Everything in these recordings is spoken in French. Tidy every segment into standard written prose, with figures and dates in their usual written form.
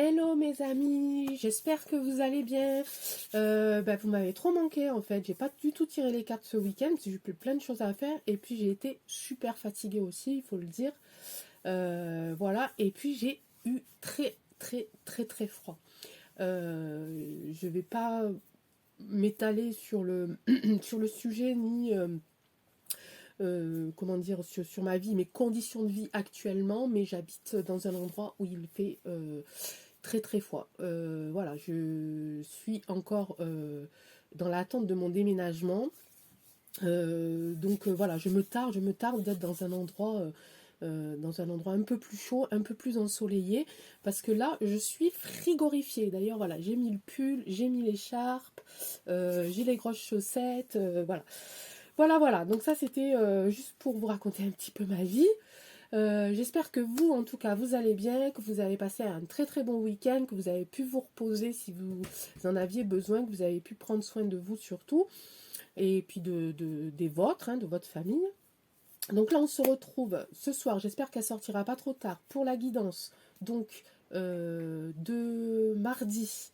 Hello mes amis, j'espère que vous allez bien. Vous m'avez trop manqué en fait, j'ai pas du tout tiré les cartes ce week-end, j'ai eu plein de choses à faire et puis j'ai été super fatiguée aussi, il faut le dire. Voilà, et puis j'ai eu très froid. Je vais pas m'étaler sur le, sur le sujet ni comment dire sur ma vie, mes conditions de vie actuellement, mais j'habite dans un endroit où il fait très froid. Voilà, je suis encore dans l'attente de mon déménagement. Voilà, je me tarde d'être dans un endroit un peu plus chaud, un peu plus ensoleillé, parce que là, je suis frigorifiée. D'ailleurs, voilà, j'ai mis le pull, j'ai mis l'écharpe, j'ai les grosses chaussettes, voilà. Voilà. Donc ça, c'était juste pour vous raconter un petit peu ma vie. J'espère que vous, en tout cas, vous allez bien, que vous avez passé un très bon week-end, que vous avez pu vous reposer si vous en aviez besoin, que vous avez pu prendre soin de vous surtout, et puis des vôtres, hein, de votre famille. Donc là, on se retrouve ce soir, j'espère qu'elle sortira pas trop tard, pour la guidance, donc de mardi,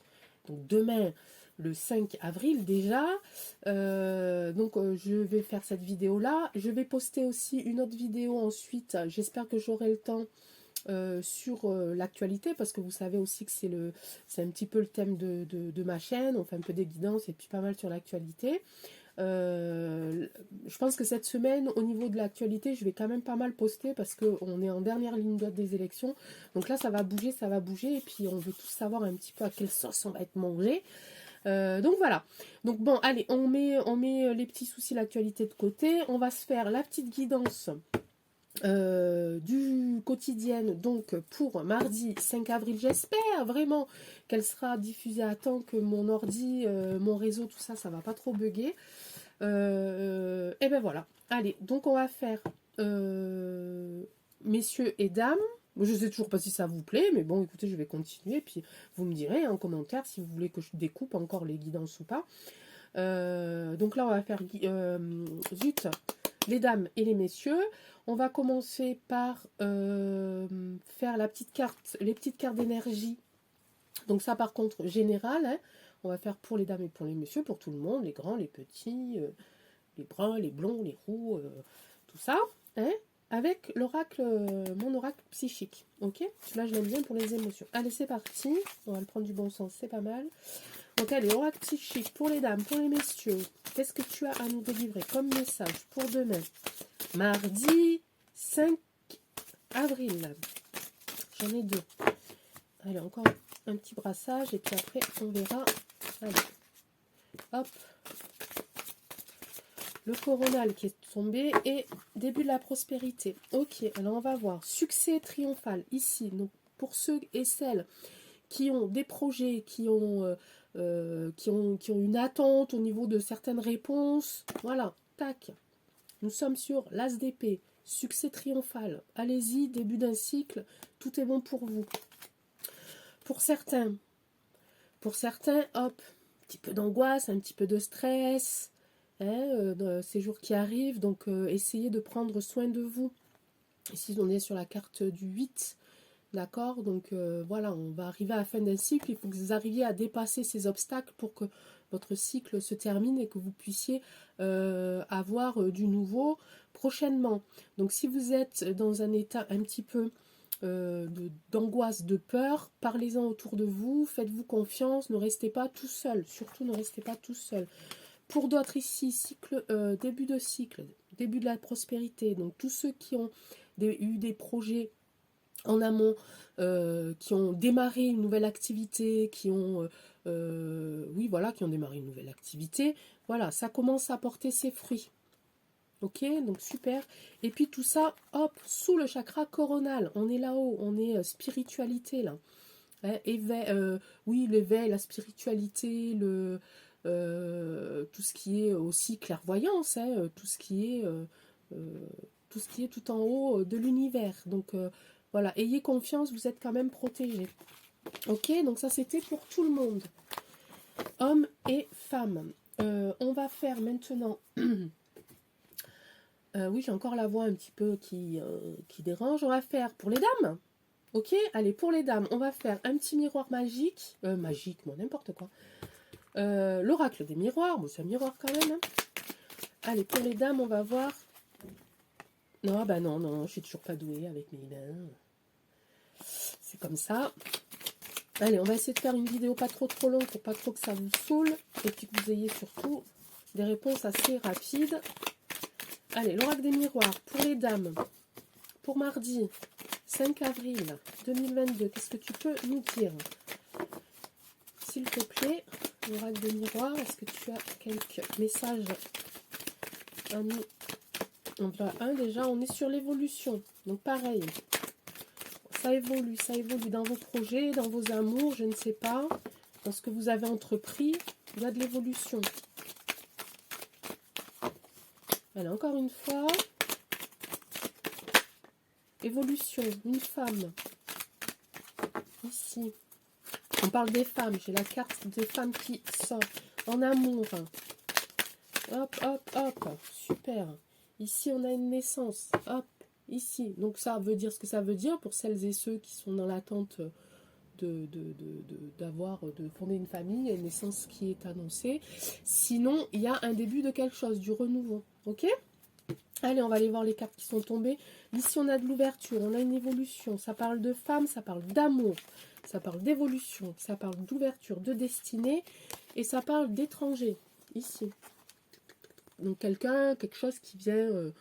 donc demain, le 5 avril déjà. Je vais faire cette vidéo là, je vais poster aussi une autre vidéo ensuite, j'espère que j'aurai le temps sur l'actualité, parce que vous savez aussi que c'est un petit peu le thème de ma chaîne, on fait un peu des guidances et puis pas mal sur l'actualité. Je pense que cette semaine, au niveau de l'actualité, je vais quand même pas mal poster parce qu'on est en dernière ligne droite des élections. Donc là, ça va bouger, et puis on veut tous savoir un petit peu à quelle sauce on va être mangé. Donc voilà. Donc bon, allez, on met les petits soucis, l'actualité de côté. On va se faire la petite guidance du quotidienne, donc pour mardi 5 avril. J'espère vraiment qu'elle sera diffusée à temps, que mon ordi, mon réseau, tout ça, ça va pas trop bugger. Et ben voilà. Allez, donc on va faire messieurs et dames. Je sais toujours pas si ça vous plaît, mais bon, écoutez, je vais continuer, puis vous me direz en commentaire si vous voulez que je découpe encore les guidances ou pas. Donc là, on va faire les dames et les messieurs. On va commencer par faire les petites cartes d'énergie. Donc ça, par contre, général, hein. On va faire pour les dames et pour les messieurs, pour tout le monde, les grands, les petits, les bruns, les blonds, les roux, tout ça, hein, avec l'oracle, mon oracle psychique. Ok, celui-là, je l'aime bien pour les émotions. Allez, c'est parti. On va le prendre du bon sens, c'est pas mal. Donc allez, oracle psychique pour les dames, pour les messieurs. Qu'est-ce que tu as à nous délivrer comme message pour demain, mardi 5 avril. J'en ai deux. Allez, encore un petit brassage et puis après on verra. Allez, hop. Le coronal qui est tombé et début de la prospérité. Ok, alors on va voir. Succès triomphal ici. Donc pour ceux et celles qui ont des projets, qui ont une attente au niveau de certaines réponses. Voilà, tac. Nous sommes sur l'as d'épée. Succès triomphal. Allez-y, début d'un cycle. Tout est bon pour vous. Pour certains, hop, un petit peu d'angoisse, un petit peu de stress, hein, ces jours qui arrivent, donc essayez de prendre soin de vous. Ici, on est sur la carte du 8, d'accord, donc voilà, on va arriver à la fin d'un cycle, il faut que vous arriviez à dépasser ces obstacles pour que votre cycle se termine et que vous puissiez avoir du nouveau prochainement. Donc si vous êtes dans un état un petit peu d'angoisse, de peur, parlez-en autour de vous, faites-vous confiance, ne restez pas tout seul, surtout ne restez pas tout seul. Pour d'autres ici, début de cycle, début de la prospérité, donc tous ceux qui ont eu des projets en amont, qui ont démarré une nouvelle activité, qui ont démarré une nouvelle activité, voilà, ça commence à porter ses fruits. Ok, donc super. Et puis tout ça, hop, sous le chakra coronal. On est là-haut, on est spiritualité là. Hein, l'éveil, la spiritualité, tout ce qui est aussi clairvoyance, hein, tout ce qui est tout en haut de l'univers. Donc voilà, ayez confiance, vous êtes quand même protégés. Ok, donc ça c'était pour tout le monde, hommes et femmes. On va faire maintenant. Oui, j'ai encore la voix un petit peu qui dérange. On va faire pour les dames. Ok, allez, pour les dames, on va faire un petit miroir magique. Magique, moi, n'importe quoi. L'oracle des miroirs. Bon, c'est un miroir quand même. Hein. Allez, pour les dames, on va voir... Non, bah non, non, je suis toujours pas douée avec mes mains. C'est comme ça. Allez, on va essayer de faire une vidéo pas trop longue pour pas trop que ça vous saoule. Et puis que vous ayez surtout des réponses assez rapides. Allez, l'oracle des miroirs pour les dames. Pour mardi, 5 avril 2022, qu'est-ce que tu peux nous dire? S'il te plaît, l'oracle des miroirs, est-ce que tu as quelques messages à nous? On va déjà, on est sur l'évolution. Donc pareil, ça évolue dans vos projets, dans vos amours, je ne sais pas. Dans ce que vous avez entrepris, il y a de l'évolution. Voilà, encore une fois. Évolution, une femme. Ici. On parle des femmes. J'ai la carte des femmes qui sort. En amour. Hop, hop, hop. Super. Ici, on a une naissance. Hop, ici. Donc, ça veut dire ce que ça veut dire pour celles et ceux qui sont dans l'attente de fonder une famille. Il y a une naissance qui est annoncée. Sinon, il y a un début de quelque chose, du renouveau. Ok ? Allez, on va aller voir les cartes qui sont tombées. Ici, on a de l'ouverture, on a une évolution. Ça parle de femme, ça parle d'amour, ça parle d'évolution, ça parle d'ouverture, de destinée, et ça parle d'étranger, ici. Donc, quelque chose qui vient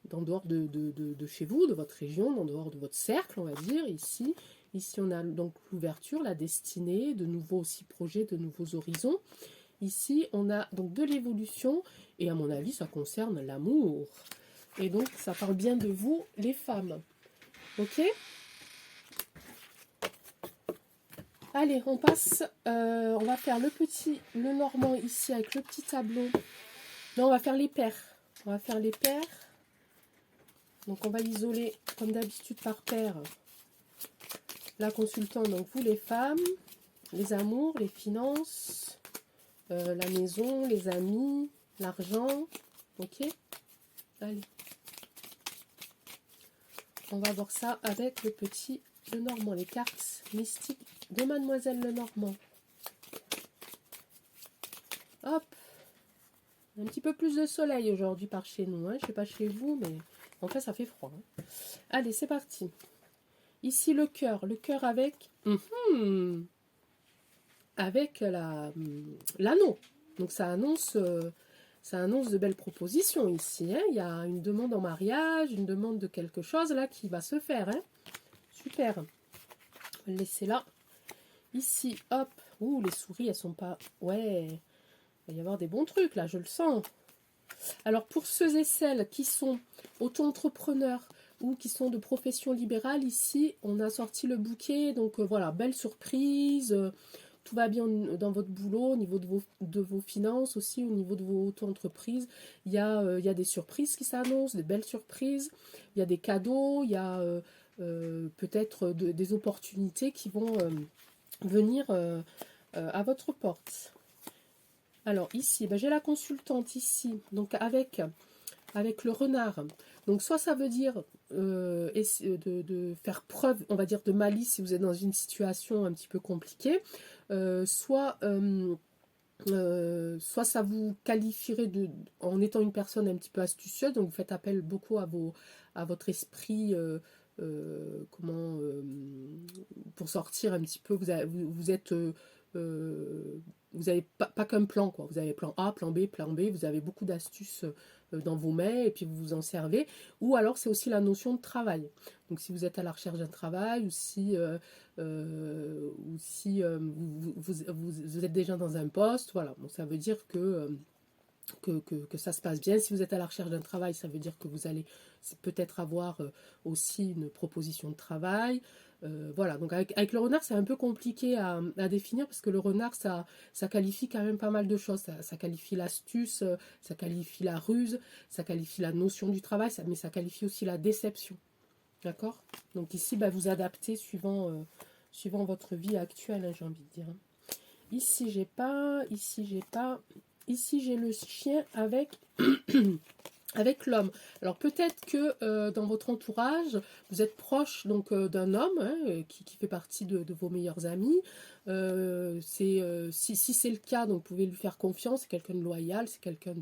d'en dehors de chez vous, de votre région, d'en dehors de votre cercle, on va dire, ici. Ici, on a donc l'ouverture, la destinée, de nouveaux aussi projets, de nouveaux horizons. Ici, on a donc de l'évolution, et à mon avis, ça concerne l'amour. Et donc, ça parle bien de vous, les femmes. Ok? Allez, on passe. On va faire le normand ici avec le petit tableau. Non, on va faire les paires. On va faire les paires. Donc, on va isoler, comme d'habitude, par paire. La consultante, donc vous, les femmes, les amours, les finances, la maison, les amis, l'argent. Ok? Allez. On va voir ça avec le petit Lenormand, les cartes mystiques de Mademoiselle Lenormand. Hop, un petit peu plus de soleil aujourd'hui par chez nous. Hein. Je ne sais pas chez vous, mais en fait ça fait froid. Hein. Allez, c'est parti. Ici le cœur avec avec l'anneau. Donc ça annonce de belles propositions ici. Hein. Il y a une demande en mariage, une demande de quelque chose là qui va se faire. Hein. Super. On va le laisser là. Ici, hop. Ouh, les souris, elles sont pas... Ouais, il va y avoir des bons trucs là, je le sens. Alors, pour ceux et celles qui sont auto-entrepreneurs ou qui sont de profession libérale, ici, on a sorti le bouquet. Donc, voilà, belle surprise. Tout va bien dans votre boulot, au niveau de vos finances aussi, au niveau de vos auto-entreprises. Il y a des surprises qui s'annoncent, des belles surprises. Il y a des cadeaux, il y a peut-être des opportunités qui vont venir à votre porte. Alors ici, ben, j'ai la consultante ici, donc avec le renard. Donc soit ça veut dire de faire preuve, on va dire, de malice si vous êtes dans une situation un petit peu compliquée, soit ça vous qualifierait en étant une personne un petit peu astucieuse, donc vous faites appel beaucoup à votre esprit, pour sortir un petit peu, vous êtes... vous n'avez pas qu'un plan, quoi. Vous avez plan A, plan B, vous avez beaucoup d'astuces dans vos mains et puis vous vous en servez. Ou alors c'est aussi la notion de travail. Donc si vous êtes à la recherche d'un travail ou si vous êtes déjà dans un poste, voilà. Donc ça veut dire que ça se passe bien. Si vous êtes à la recherche d'un travail, ça veut dire que vous allez peut-être avoir aussi une proposition de travail. Voilà, donc avec le renard, c'est un peu compliqué à définir parce que le renard, ça qualifie quand même pas mal de choses. Ça qualifie l'astuce, ça qualifie la ruse, ça qualifie la notion du travail, mais ça qualifie aussi la déception. D'accord? Donc ici, bah, vous adaptez suivant votre vie actuelle, hein, j'ai envie de dire. Ici, j'ai pas. Ici, j'ai pas. Ici, j'ai le chien avec avec l'homme. Alors peut-être que dans votre entourage, vous êtes proche donc d'un homme hein, qui fait partie de vos meilleurs amis. Si c'est le cas, donc vous pouvez lui faire confiance, c'est quelqu'un de loyal, c'est quelqu'un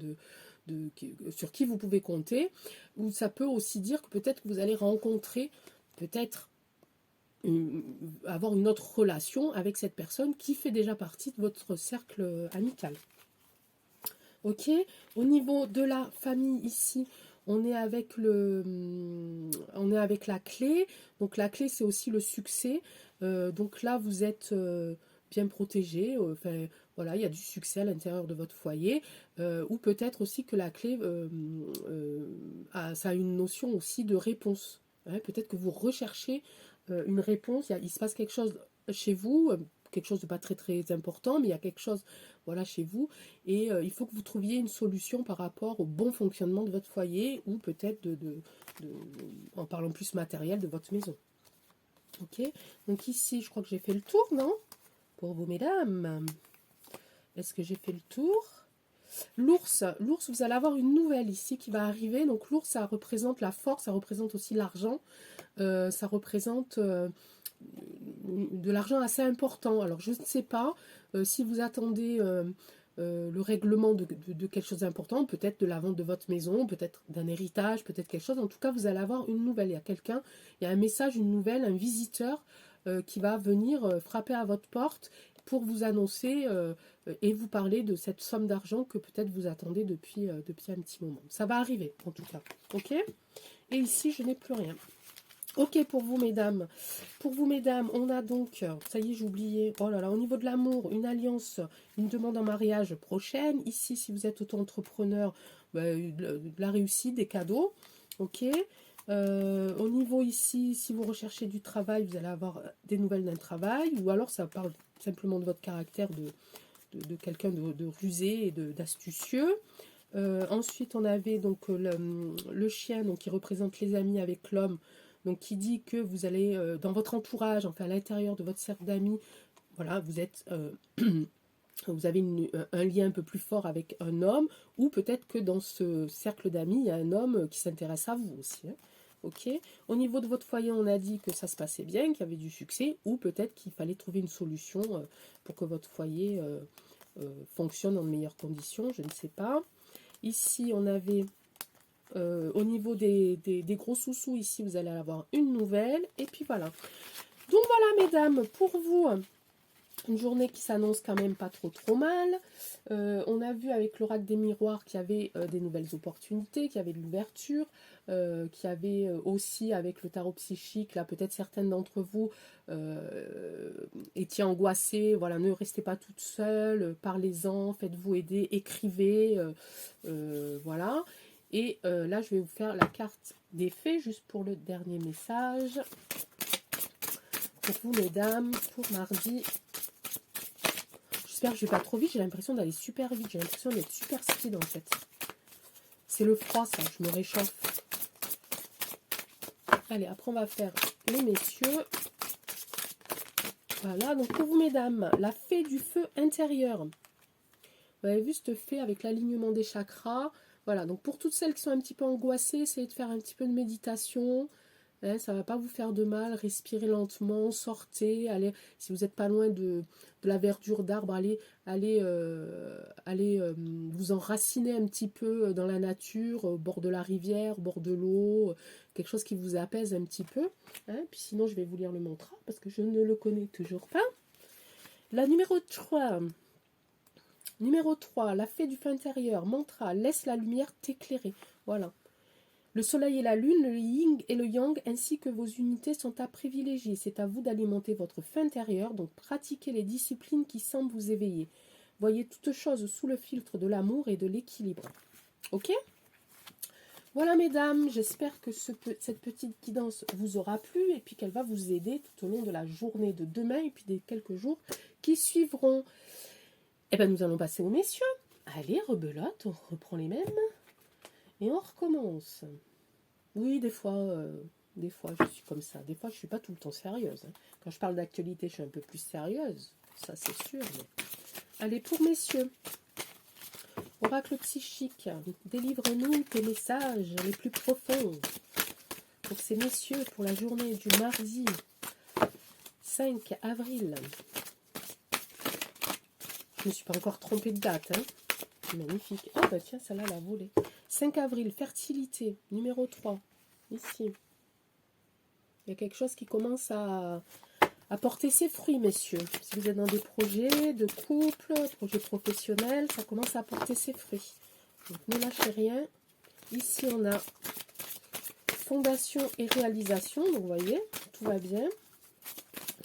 sur qui vous pouvez compter. Ou ça peut aussi dire que peut-être que vous allez rencontrer, peut-être avoir une autre relation avec cette personne qui fait déjà partie de votre cercle amical. Ok, au niveau de la famille ici, on est avec la clé. Donc la clé c'est aussi le succès. Donc là vous êtes bien protégé. Enfin voilà, il y a du succès à l'intérieur de votre foyer. Ou peut-être aussi que la clé ça a une notion aussi de réponse. Hein, peut-être que vous recherchez une réponse. Il se passe quelque chose chez vous. Quelque chose de pas très très important, mais il y a quelque chose voilà, chez vous. Et il faut que vous trouviez une solution par rapport au bon fonctionnement de votre foyer ou peut-être en parlant plus matériel, de votre maison. Ok, donc ici, je crois que j'ai fait le tour, non? Pour vous, mesdames. Est-ce que j'ai fait le tour? L'ours, vous allez avoir une nouvelle ici qui va arriver. Donc l'ours, ça représente la force, ça représente aussi l'argent. Ça représente de l'argent assez important. Alors je ne sais pas si vous attendez le règlement de quelque chose d'important, peut-être de la vente de votre maison, peut-être d'un héritage, peut-être quelque chose. En tout cas, vous allez avoir une nouvelle. Il y a quelqu'un, il y a un message, une nouvelle, un visiteur qui va venir frapper à votre porte pour vous annoncer et vous parler de cette somme d'argent que peut-être vous attendez depuis un petit moment. Ça va arriver, en tout cas. Ok? Et ici, je n'ai plus rien. Ok pour vous mesdames. Pour vous mesdames, on a donc, ça y est j'ai oublié, oh là là, au niveau de l'amour, une alliance, une demande en mariage prochaine. Ici si vous êtes auto-entrepreneur, de la réussite, des cadeaux. Ok. Au niveau ici, si vous recherchez du travail, vous allez avoir des nouvelles d'un travail. Ou alors ça parle simplement de votre caractère de quelqu'un de rusé et d'astucieux. Ensuite on avait donc le chien donc, qui représente les amis avec l'homme. Donc, qui dit que vous allez, dans votre entourage, enfin à l'intérieur de votre cercle d'amis, voilà, vous êtes, vous avez un lien un peu plus fort avec un homme, ou peut-être que dans ce cercle d'amis, il y a un homme qui s'intéresse à vous aussi. Hein. Ok. Au niveau de votre foyer, on a dit que ça se passait bien, qu'il y avait du succès, ou peut-être qu'il fallait trouver une solution pour que votre foyer fonctionne dans de meilleures conditions, je ne sais pas. Ici, on avait au niveau des gros sous-sous, ici, vous allez avoir une nouvelle. Et puis voilà. Donc voilà, mesdames, pour vous, une journée qui s'annonce quand même pas trop mal. On a vu avec l'oracle des miroirs qu'il y avait des nouvelles opportunités, qu'il y avait de l'ouverture, qu'il y avait aussi avec le tarot psychique, là peut-être certaines d'entre vous étiez angoissées, voilà, ne restez pas toute seule, parlez-en, faites-vous aider, écrivez, voilà. Et là, je vais vous faire la carte des fées, juste pour le dernier message. Pour vous, mesdames, pour mardi. J'espère que je ne vais pas trop vite, j'ai l'impression d'aller super vite, j'ai l'impression d'être super speed en fait. C'est le froid, ça, je me réchauffe. Allez, après on va faire les messieurs. Voilà, donc pour vous, mesdames, la fée du feu intérieur. Vous avez vu cette fée avec l'alignement des chakras. Voilà, donc pour toutes celles qui sont un petit peu angoissées, essayez de faire un petit peu de méditation. Hein, ça ne va pas vous faire de mal. Respirez lentement, sortez. Allez, si vous n'êtes pas loin de la verdure d'arbre, allez vous enraciner un petit peu dans la nature, au bord de la rivière, au bord de l'eau, quelque chose qui vous apaise un petit peu. Hein. Puis sinon, je vais vous lire le mantra parce que je ne le connais toujours pas. La numéro 3. Numéro 3, la fée du feu intérieur, mantra, laisse la lumière t'éclairer. Voilà. Le soleil et la lune, le yin et le yang, ainsi que vos unités sont à privilégier. C'est à vous d'alimenter votre feu intérieur, donc pratiquez les disciplines qui semblent vous éveiller. Voyez toutes choses sous le filtre de l'amour et de l'équilibre. Ok ? Voilà mesdames, j'espère que cette petite guidance vous aura plu et puis qu'elle va vous aider tout au long de la journée de demain et puis des quelques jours qui suivront. Eh bien, nous allons passer aux messieurs. Allez, rebelote, on reprend les mêmes. Et on recommence. Oui, des fois, je suis comme ça. Des fois, je ne suis pas tout le temps sérieuse. Hein. Quand je parle d'actualité, je suis un peu plus sérieuse. Ça, c'est sûr. Mais... Allez, pour messieurs. Oracle psychique, délivre-nous tes messages les plus profonds pour ces messieurs pour la journée du mardi 5 avril. Je ne me suis pas encore trompée de date. Hein. Magnifique. Ah bah tiens, celle-là, elle a volé. 5 avril, fertilité, numéro 3. Ici. Il y a quelque chose qui commence à porter ses fruits, messieurs. Si vous êtes dans des projets de couple, projets professionnels, ça commence à porter ses fruits. Donc ne lâchez rien. Ici, on a fondation et réalisation. Donc vous voyez, tout va bien.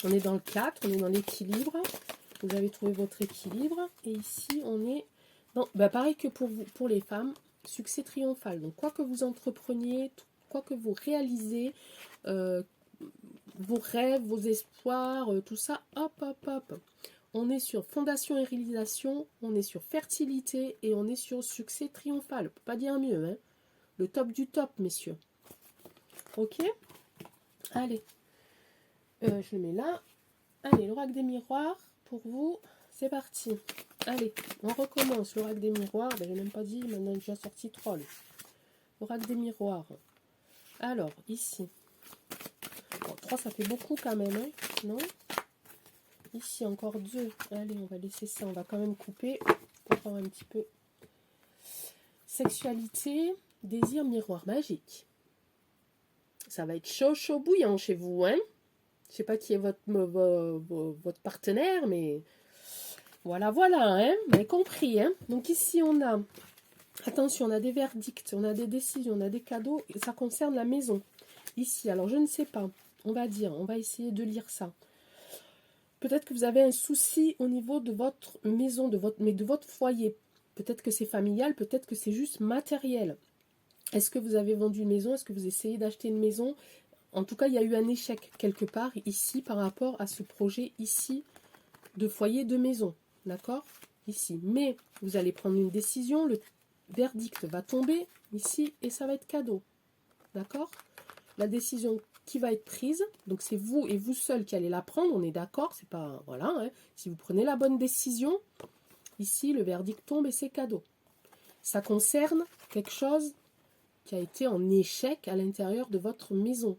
On est dans le 4, on est dans l'équilibre. Vous avez trouvé votre équilibre. Et ici, on est dans, bah pareil que pour vous, pour les femmes, succès triomphal. Donc quoi que vous entrepreniez, quoi que vous réalisez, vos rêves, vos espoirs, tout ça, hop, hop, hop. On est sur fondation et réalisation, on est sur fertilité et on est sur succès triomphal. On peut pas dire mieux, hein. Le top du top, messieurs. Ok. Allez. Je le mets là. Allez, l'oracle des miroirs, pour vous, c'est parti. Allez, on recommence. L'oracle des miroirs, ben, je n'ai même pas dit, maintenant j'ai déjà sorti 3. L'oracle des miroirs. Alors, ici. Bon, 3, ça fait beaucoup quand même, hein, non? Ici, encore 2. Allez, on va laisser ça. On va quand même couper pour voir un petit peu. Sexualité, désir, miroir magique. Ça va être chaud, chaud, bouillant chez vous, hein? Je sais pas qui est votre partenaire, mais voilà, voilà, hein? Vous avez compris, hein? Donc ici, on a, attention, on a des verdicts, on a des décisions, on a des cadeaux, et ça concerne la maison. Ici, alors je ne sais pas, on va essayer de lire ça. Peut-être que vous avez un souci au niveau de votre maison, de votre foyer. Peut-être que c'est familial, peut-être que c'est juste matériel. Est-ce que vous avez vendu une maison? Est-ce que vous essayez d'acheter une maison? En tout cas, il y a eu un échec quelque part ici par rapport à ce projet ici de foyer de maison. D'accord? Ici. Mais vous allez prendre une décision, le verdict va tomber ici et ça va être cadeau. D'accord? La décision qui va être prise, donc c'est vous et vous seul qui allez la prendre, on est d'accord, c'est pas, voilà, hein. Si vous prenez la bonne décision, ici le verdict tombe et c'est cadeau. Ça concerne quelque chose qui a été en échec à l'intérieur de votre maison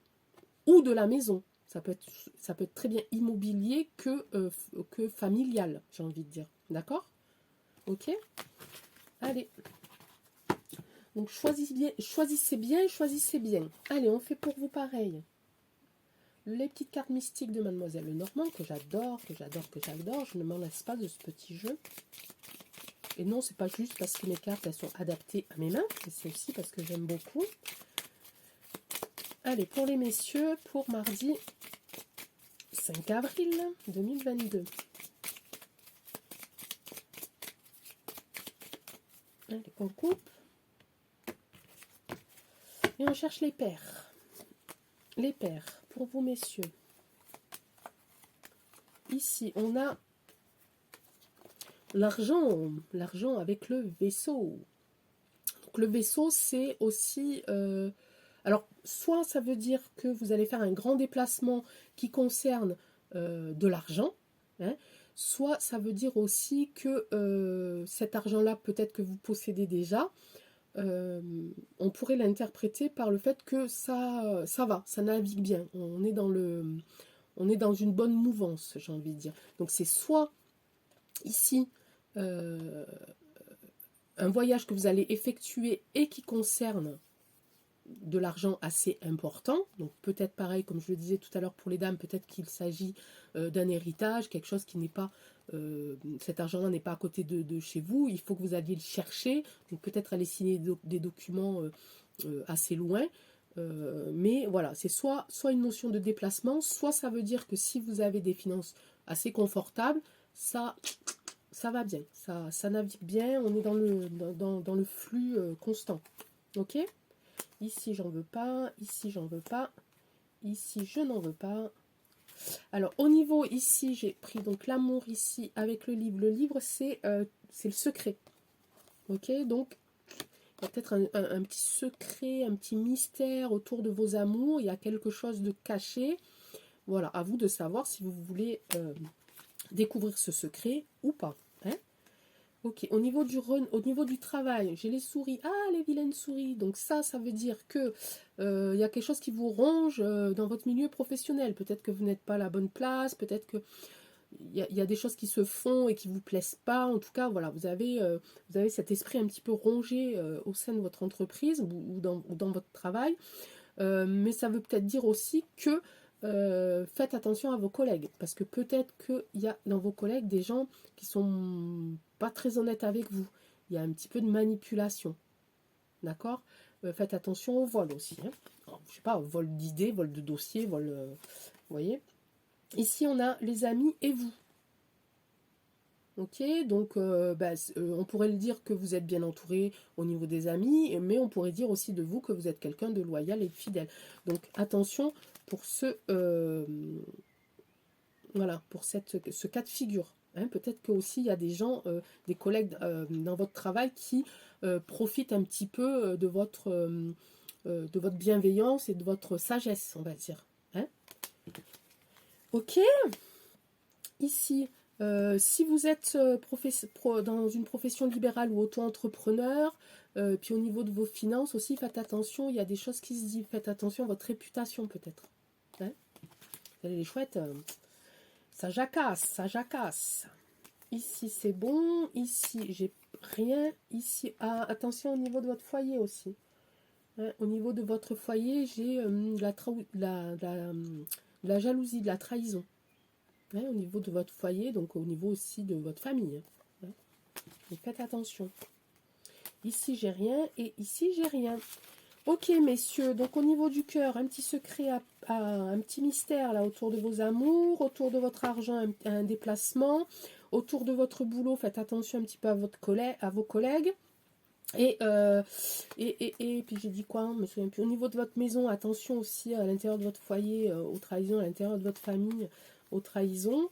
ou de la maison. Ça peut être très bien immobilier que familial, j'ai envie de dire. D'accord? Ok? Allez. Donc choisissez bien, choisissez bien. Allez, on fait pour vous pareil. Les petites cartes mystiques de Mademoiselle Lenormand, que j'adore, que j'adore, que j'adore. Je ne m'en lasse pas de ce petit jeu. Et non, c'est pas juste parce que mes cartes, elles sont adaptées à mes mains, mais c'est aussi parce que j'aime beaucoup. Allez, pour les messieurs, pour mardi 5 avril 2022. Allez, on coupe. Et on cherche les paires. Les paires, pour vous messieurs. Ici, on a l'argent. L'argent avec le vaisseau. Donc, le vaisseau, c'est aussi... alors, soit ça veut dire que vous allez faire un grand déplacement qui concerne de l'argent, hein, soit ça veut dire aussi que cet argent-là, peut-être que vous possédez déjà, on pourrait l'interpréter par le fait que ça va, ça navigue bien. On est dans une bonne mouvance, j'ai envie de dire. Donc c'est soit ici un voyage que vous allez effectuer et qui concerne de l'argent assez important. Donc peut-être pareil, comme je le disais tout à l'heure pour les dames, peut-être qu'il s'agit d'un héritage, quelque chose qui n'est pas, cet argent-là n'est pas à côté de chez vous, il faut que vous alliez le chercher, donc peut-être aller signer des documents assez loin. Mais voilà, c'est soit une notion de déplacement, soit ça veut dire que si vous avez des finances assez confortables, ça va bien, ça navigue bien, on est dans le flux constant. Ok? Ici, j'en veux pas. Ici, j'en veux pas. Ici, je n'en veux pas. Alors, au niveau, ici, j'ai pris donc l'amour ici avec le livre. Le livre, c'est le secret. Ok, donc, il y a peut-être un petit secret, un petit mystère autour de vos amours. Il y a quelque chose de caché. Voilà, à vous de savoir si vous voulez découvrir ce secret ou pas. Hein. Ok, au niveau du travail, j'ai les souris. Ah, les vilaines souris. Donc ça veut dire que il y a quelque chose qui vous ronge dans votre milieu professionnel. Peut-être que vous n'êtes pas à la bonne place, peut-être que il y a des choses qui se font et qui vous plaisent pas. En tout cas, voilà, vous avez cet esprit un petit peu rongé au sein de votre entreprise ou dans votre travail. Mais ça veut peut-être dire aussi que faites attention à vos collègues, parce que peut-être qu'il y a dans vos collègues des gens qui sont pas très honnêtes avec vous. Il y a un petit peu de manipulation. D'accord. Faites attention au vol aussi. Hein. Alors, je sais pas, vol d'idées, vol de dossiers, vol... vous voyez. Ici, on a les amis et vous. Ok, donc on pourrait le dire que vous êtes bien entouré au niveau des amis, mais on pourrait dire aussi de vous que vous êtes quelqu'un de loyal et de fidèle. Donc attention pour voilà, pour ce cas de figure. Hein. Peut-être que aussi il y a des gens, des collègues dans votre travail qui profitent un petit peu de votre bienveillance et de votre sagesse, on va dire. Hein. Ok, ici. Si vous êtes dans une profession libérale ou auto-entrepreneur, puis au niveau de vos finances aussi, faites attention, il y a des choses qui se disent, faites attention à votre réputation peut-être. Hein, vous allez les chouettes, ça jacasse, ça jacasse. Ici c'est bon, ici j'ai rien, ici, attention au niveau de votre foyer aussi. Hein, au niveau de votre foyer, j'ai de la jalousie, de la trahison. Hein, au niveau de votre foyer, donc au niveau aussi de votre famille. Hein. Donc faites attention. Ici, j'ai rien et ici, j'ai rien. Ok, messieurs, donc au niveau du cœur, un petit secret, un petit mystère là autour de vos amours, autour de votre argent, un déplacement, autour de votre boulot, faites attention un petit peu à vos collègues. Et puis j'ai dit quoi, je me souviens plus. Au niveau de votre maison, attention aussi à l'intérieur de votre foyer, aux trahisons, à l'intérieur de votre famille, aux trahisons.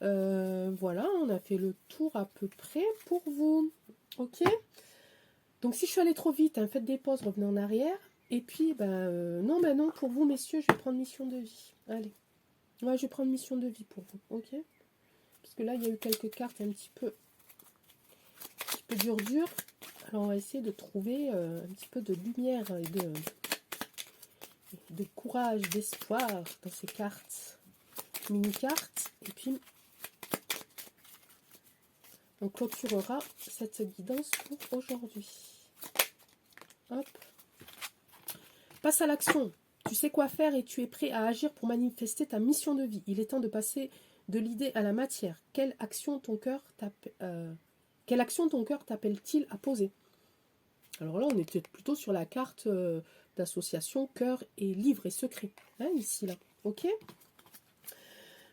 Voilà, on a fait le tour à peu près pour vous. Ok. Donc si je suis allée trop vite, hein, faites des pauses, revenez en arrière. Et puis, non, pour vous, messieurs, je vais prendre mission de vie. Allez. Ouais, je vais prendre mission de vie pour vous. Ok. Parce que là, il y a eu quelques cartes un petit peu dures. Alors, on va essayer de trouver un petit peu de lumière et de courage, d'espoir dans ces cartes. Mini-cartes. Et puis, on clôturera cette guidance pour aujourd'hui. Hop. Passe à l'action. Tu sais quoi faire et tu es prêt à agir pour manifester ta mission de vie. Il est temps de passer de l'idée à la matière. Quelle action ton cœur t'appelle-t-il à poser? Alors là, on était plutôt sur la carte d'association cœur et livre et secret. Hein, ici, là. Ok.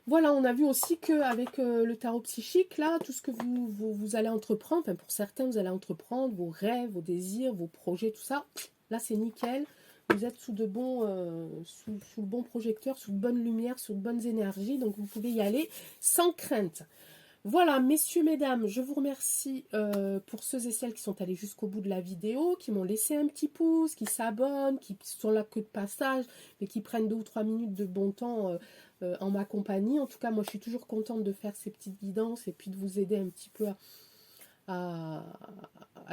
Voilà, on a vu aussi qu'avec le tarot psychique, là, tout ce que vous allez entreprendre, enfin pour certains, vous allez entreprendre vos rêves, vos désirs, vos projets, tout ça. Là, c'est nickel. Vous êtes sous le bon projecteur, sous de bonnes lumières, sous de bonnes énergies. Donc, vous pouvez y aller sans crainte. Voilà, messieurs, mesdames, je vous remercie pour ceux et celles qui sont allés jusqu'au bout de la vidéo, qui m'ont laissé un petit pouce, qui s'abonnent, qui sont là que de passage, mais qui prennent 2 ou 3 minutes de bon temps en ma compagnie. En tout cas, moi, je suis toujours contente de faire ces petites guidances et puis de vous aider un petit peu à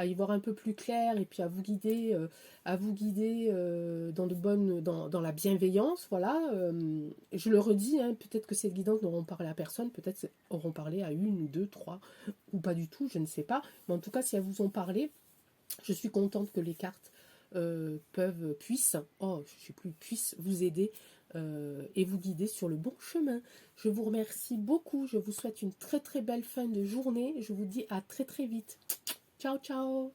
y voir un peu plus clair et puis à vous guider dans la bienveillance. Voilà, je le redis, hein, peut-être que ces guidances n'auront parlé à personne, peut-être auront parlé à 1 ou 2, 3 ou pas du tout, je ne sais pas. Mais en tout cas, si elles vous ont parlé, je suis contente que les cartes puissent vous aider et vous guider sur le bon chemin. Je vous remercie beaucoup, je vous souhaite une très très belle fin de journée, je vous dis à très très vite. Ciao ciao.